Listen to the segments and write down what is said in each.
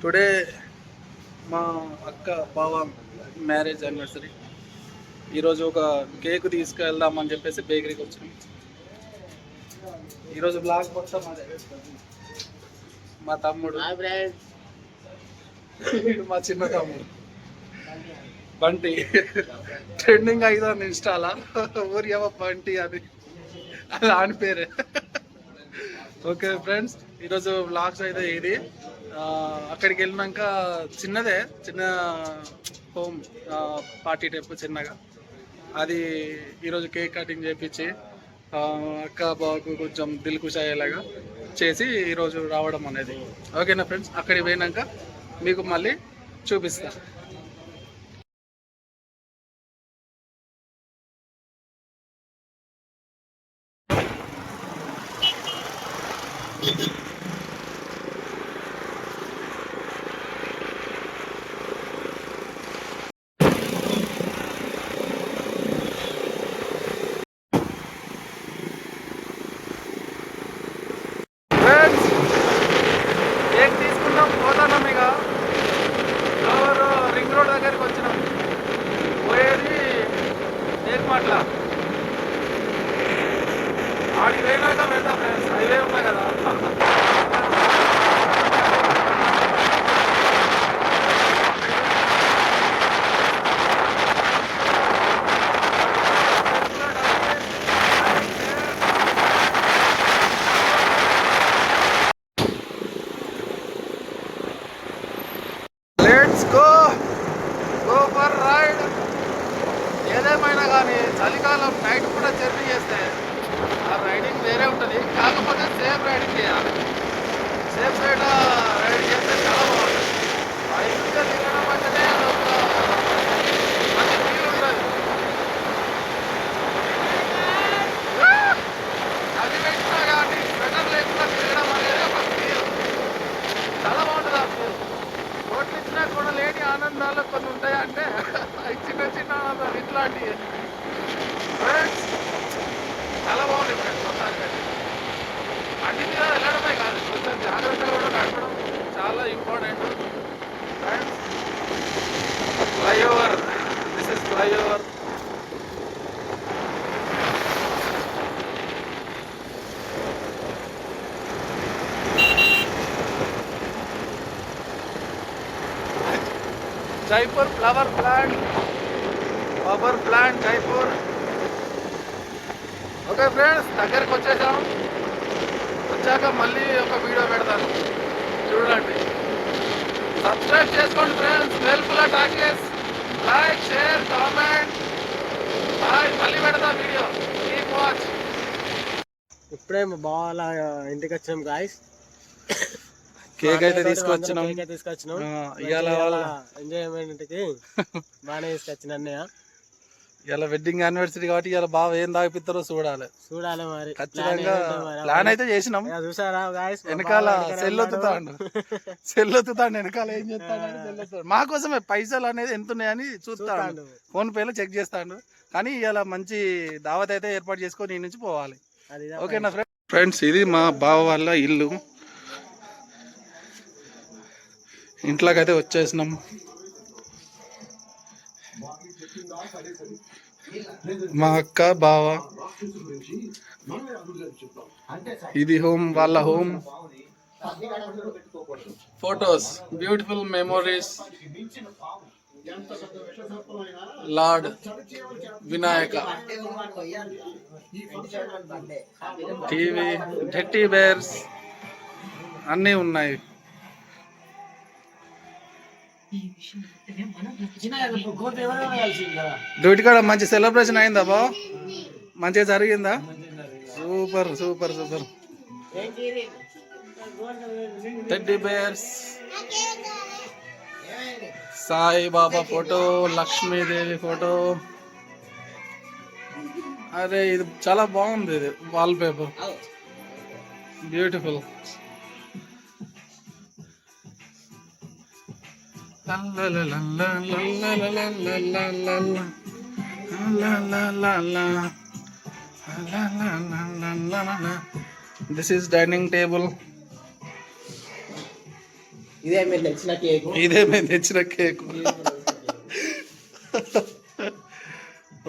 Today మా అక్క బావ మ్యారేజ్ యానివర్సరీ. ఈరోజు ఒక కేక్ తీసుకెళ్దామని చెప్పేసి బేకరీకి వచ్చినాం. ఈరోజు బ్లాగ్ మొత్తం అదే. మా తమ్ముడు, మా చిన్న తమ్ముడు బంటి ట్రెండింగ్ అవుతుంది ఇన్స్టాలా. ఊరి ఏమో బంటి అది అని పేరే. ఓకే ఫ్రెండ్స్, ఈరోజు వ్లాగ్స్ అయితే ఇది. అక్కడికి వెళ్ళినాక చిన్న హోమ్ పార్టీ టైప్ చిన్నగా అది ఈరోజు కేక్ కటింగ్ చేయించి అక్క బాబుకు కొంచెం దిల్ ఖుషి అయ్యేలాగా చేసి ఈరోజు రావడం అనేది. ఓకేనా ఫ్రెండ్స్, అక్కడికి పోయినాక మీకు మళ్ళీ చూపిస్తా. కేక్ తీసుకుంటాం, పోతున్నాం. ఇక రింగ్ రోడ్ దగ్గరికి వచ్చినాం. పోయేది కేక్ మాట్ల. ఆడికి పోయినాక వెళ్తాం ఫ్రెండ్స్, హైవే ఉన్నాయి కదా. Let's go for ride. ఏదేమైనా కానీ చలికాలం నైట్ కూడా జర్నీ చేస్తే ఆ రైడింగ్ వేరే ఉంటుంది. కాకపోతే సేఫ్ రైడింగ్ చేయాలి. సేఫ్ సైడ్ రైడ్ చేస్తే చాలా బాగుంటుంది. బైక్ తిరగడం అంటేనే ఒక మంచి ఫీల్ ఉంటుంది. అది పెట్టినా కానీ స్వెటర్ లేకుండా తిరగడం అనేది ఒక ఫీల్ చాలా బాగుంటుంది. ఆ ఫీల్ కోట్లు ఇచ్చినా కూడా లేని ఆనందాలు కొన్ని ఉంటాయి. అంటే చిన్న ఆనందాలు ఇట్లాంటివి ఫ్రెండ్స్ చాలా బాగుంది ఫ్రెండ్స్. మొత్తానికి అన్ని మీద వెళ్ళడమే కాదు, కొంచెం జాగ్రత్తగా కూడా నడపడం చాలా important friends. Flyover, this is flyover. Jaipur flower plant, power plant Jaipur. Okay friends, దగ్గరకు వచ్చేసాం. వచ్చాక మళ్ళీ ఒక వీడియో పెడతాను, చూడండి. సబ్స్క్రైబ్ చేసుకోండి friends. Velpula Talkies, like, share, comment. మళ్ళీ పెడతా వీడియో. Keep watch. ఇప్పుడే మా బావ ఇంటికి వచ్చినాం గాయస్. కేక్ అయితే తీసుకొచ్చినాం. ఎంజాయ్మెంట్ కి బాగానే తీసుకొచ్చిన అన్నయ్య. ఇలా వెడ్డింగ్ యానివర్సరీ కాబట్టి ఇలా బాగా ఏం తాగిపిస్తారో చూడాలి. మరి ఖచ్చితంగా ప్లాన్ అయితే చేసినాం. చూసారా గాయస్, వెనకాల సెల్లొత్తుతాడు వెనకాల ఏం చేస్తాడు. మా కోసమే పైసలు అనేది ఎంత ఉన్నాయని చూస్తాడు, ఫోన్ పేలో చెక్ చేస్తాడు. కానీ ఇలా మంచి దావత్ అయితే ఏర్పాటు చేసుకొని ఈ నుంచి పోవాలి. ఓకేనా ఫ్రెండ్స్, ఇది మా బావ వాళ్ళ ఇల్లు. ఇంట్లోకైతే వచ్చేసినాం. మా అక్క బావ, ఇది హోమ్, వాళ్ళ home. Photos, beautiful memories. Lord Vinayaka, TV, teddy bears అన్నీ ఉన్నాయి. డ్యూటీ కాడ మంచి సెలబ్రేషన్ అయిందా బా? మంచిగా జరిగిందా? Super super super. Teddy bears, Saibaba photo, Lakshmidevi photo. అరే ఇది చాలా బాగుంది. ఇది wall paper, beautiful. This is dining table. ఇదే మీరు తెచ్చిన కేక్. ఇదే మేము తెచ్చిన కేకు.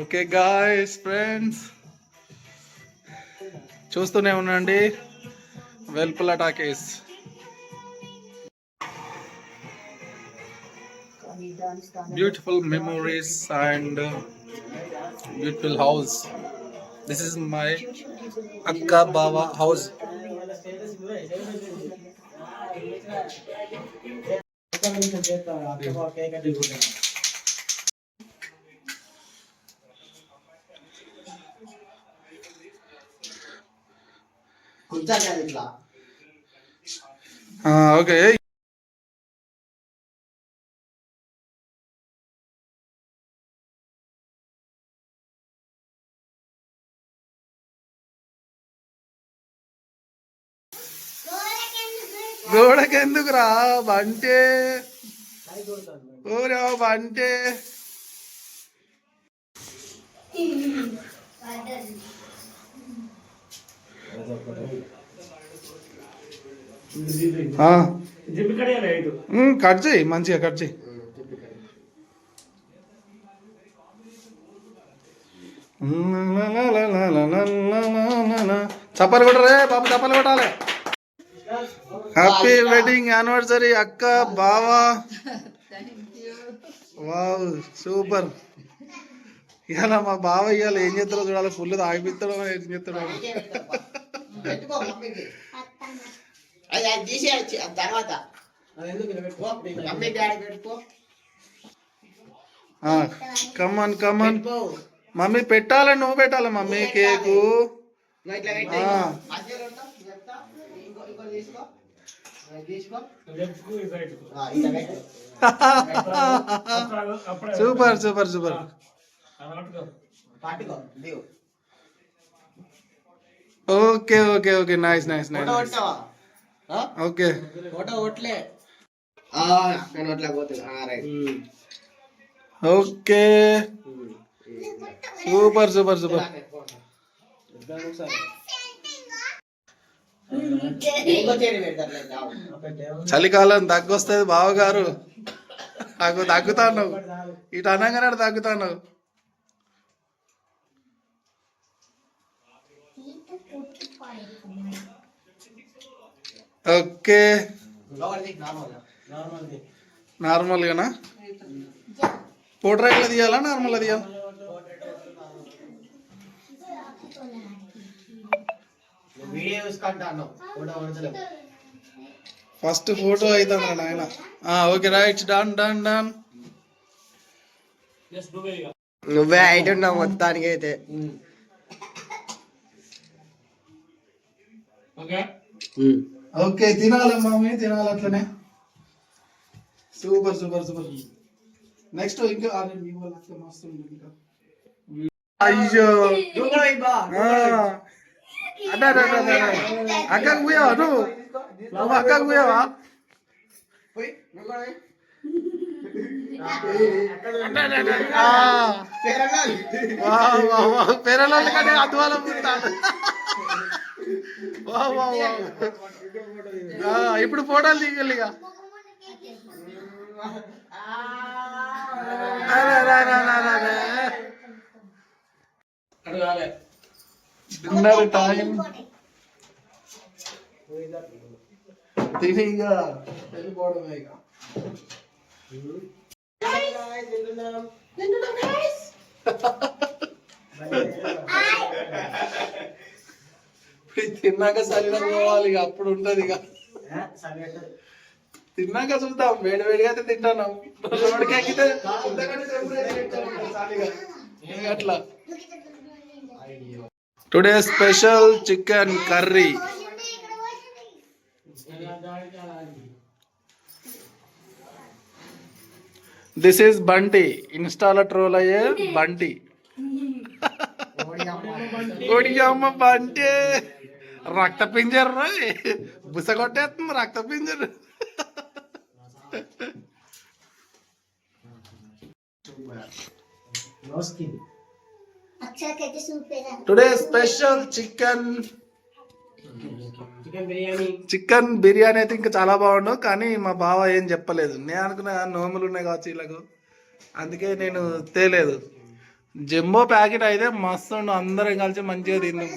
ఓకే గాయ్స్ ఫ్రెండ్స్, చూస్తూనే ఉండండి Velpula talkies. Beautiful memories and beautiful house. This is my Akka Baba house. Okay. గోడకెందుకు రా బంటే, ఓరా బంటే. కట్ చేయి, మంచిగా కట్ చేయి. చప్పలు కొట్టరే బాబు, చప్పలు కొట్టాలి. హ్యాపీ వెడ్డింగ్ యానివర్సరీ అక్క బావా. Wow super. ఇవాళ మా బావ ఇవాళ ఏం చేస్తారో చూడాలి. ఫుల్ తాగిపిస్తాడో ఏం చేస్తాడో. కమన్ కమన్ మమ్మీ పెట్టాలి, నువ్వు పెట్టాలి mummy cake. Super super super. Okay okay okay nice nice nice. Okay okay super super super. చలికాలం దగ్గొస్తుంది బావగారు. నాకు దగ్గుతాను, ఇటు అనగానే దగ్గుతాను. ఓకే నార్మల్గానా? పోట్రాయిలో తీయాలా నార్మల్గా తీయాలా? ఫస్ట్ ఫోటో అవుతుంది నాయన. Okay right, done done done. నువ్వే హైట్ ఉన్నావు మొత్తానికి అయితే. ఓకే తినాలి మమ్మీ, తినాలి అట్లనే. Super super super. నెక్స్ట్ ఇంకా మస్తు. అయ్యో అక్కకు పోయావా నువ్వు? అక్కకు పోయావా? పేరలోళ్ళు కానీ అద్వాల పుట్టాడు. ఇప్పుడు ఫోటోలు దిగాలి ఇక. Dinner time. తిని ఇక వెళ్ళిపోవడమే ఇక. తిన్నాక సరిగా పోవాలి ఇక, అప్పుడు ఉంటది ఇక. తిన్నాక చూద్దాం, వేడి వేడిగా అయితే తింటాను. ఎక్కితే అట్లా. Today special chicken curry. This is Bunty, ఇన్స్టాలో ట్రోల్ అయ్యే బంటి. ఒడియమ్మ బంటి రక్త పింజర్, బుస కొట్టేస్తుంది రక్త పింజర్. Today special chicken chicken biryani అయితే ఇంకా చాలా బాగుండు, కానీ మా బావ ఏం చెప్పలేదు. నేను అనుకున్నా నోములు ఉన్నాయి కావచ్చు వీళ్ళకు, అందుకే నేను తేలేదు. జంబో ప్యాకెట్ అయితే మస్తు ఉండు, అందరం కలిసి మంచిగా తిన్నాం.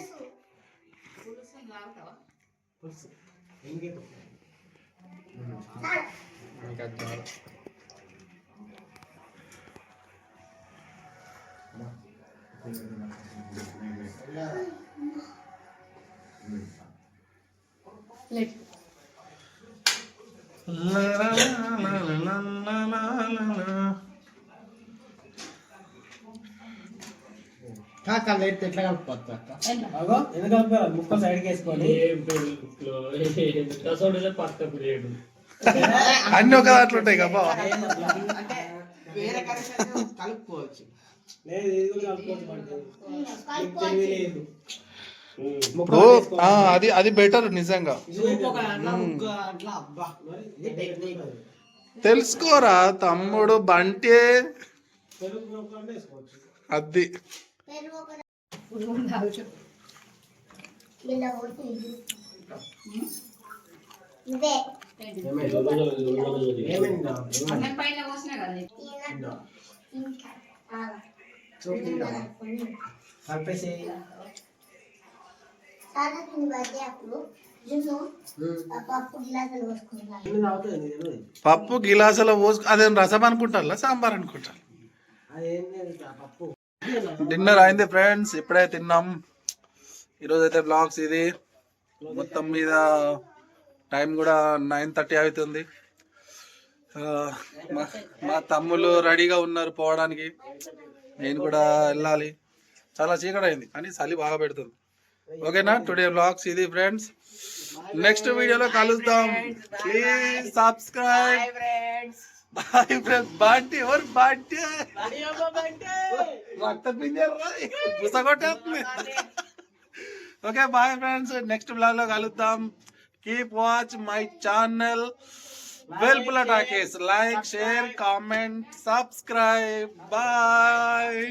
ఎట్లా కలుపుకోవచ్చు అక్క? ఎందుకు కలుపుకోవాలి? ముక్క సైడ్కి వేసుకోవాలి. అన్ని ఒక దాంట్లో ఉంటాయి కదా బావ. కలుపుకోవచ్చు. లేదు ఇది కూడా కలుపుకోవచ్చు. బ్రో అది అది బెటర్ నిజంగా. తెలుసుకోరా తమ్ముడు బంటి, అది పప్పు గిలాసులో పోసు. అదేం రసం అనుకుంటా, సాంబార్ అనుకుంటా. డిన్నర్ అయింది ఫ్రెండ్స్, ఇప్పుడే తిన్నాం. ఈరోజు అయితే బ్లాగ్స్ ఇది. మొత్తం మీద టైం కూడా 9:30 అవుతుంది. మా తమ్ముళ్ళు రెడీగా ఉన్నారు పోవడానికి, నేను కూడా వెళ్ళాలి. చాలా చీకటి అయింది కానీ చలి బాగా పెడుతుంది. ఓకేనా, టుడే బ్లాగ్స్ ఇది ఫ్రెండ్స్. నెక్స్ట్ వీడియోలో కలుద్దాం. Please subscribe. Bye friends. Bunty ఎవరు బాంటి? రక్త పుసగొట్టేస్తుంది. Okay bye friends, next blog లో కలుద్దాం. Keep watch my channel Velpula Talkies. Like, share, comment, subscribe. Bye.